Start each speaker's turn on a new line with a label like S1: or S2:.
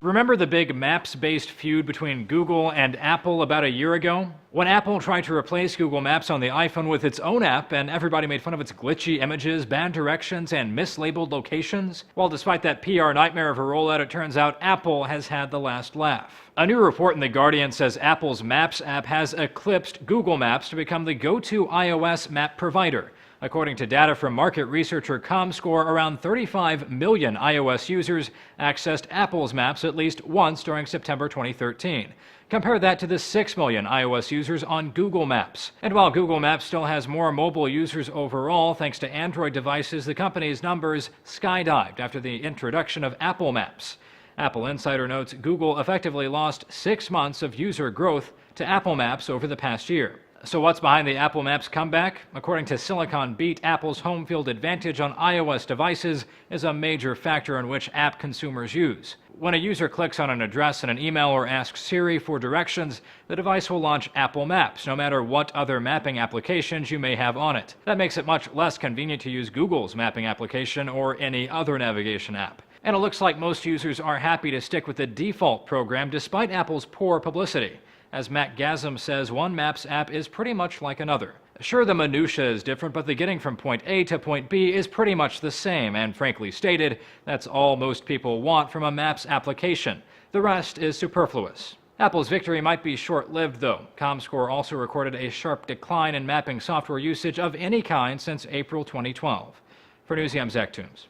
S1: Remember the big Maps-based feud between Google and Apple about a year ago? When Apple tried to replace Google Maps on the iPhone with its own app, and everybody made fun of its glitchy images, bad directions, and mislabeled locations? Well, despite that PR nightmare of a rollout, it turns out Apple has had the last laugh. A new report in The Guardian says Apple's Maps app has eclipsed Google Maps to become the go-to iOS map provider. According to data from market researcher Comscore, around 35 million iOS users accessed Apple's Maps at least once during September 2013. Compare that to the 6 million iOS users on Google Maps. And while Google Maps still has more mobile users overall, thanks to Android devices, the company's numbers skydived after the introduction of Apple Maps. Apple Insider notes Google effectively lost 6 months of user growth to Apple Maps over the past year. So what's behind the Apple Maps comeback? According to Silicon Beat, Apple's home field advantage on iOS devices is a major factor in which app consumers use. When a user clicks on an address in an email or asks Siri for directions, the device will launch Apple Maps, no matter what other mapping applications you may have on it. That makes it much less convenient to use Google's mapping application or any other navigation app. And it looks like most users are happy to stick with the default program despite Apple's poor publicity. As Matt Gasm says, one Maps app is pretty much like another. Sure, the minutia is different, but the getting from point A to point B is pretty much the same, and frankly stated, that's all most people want from a Maps application. The rest is superfluous. Apple's victory might be short-lived, though. Comscore also recorded a sharp decline in mapping software usage of any kind since April 2012. For Newsy, I'm Zach Toombs.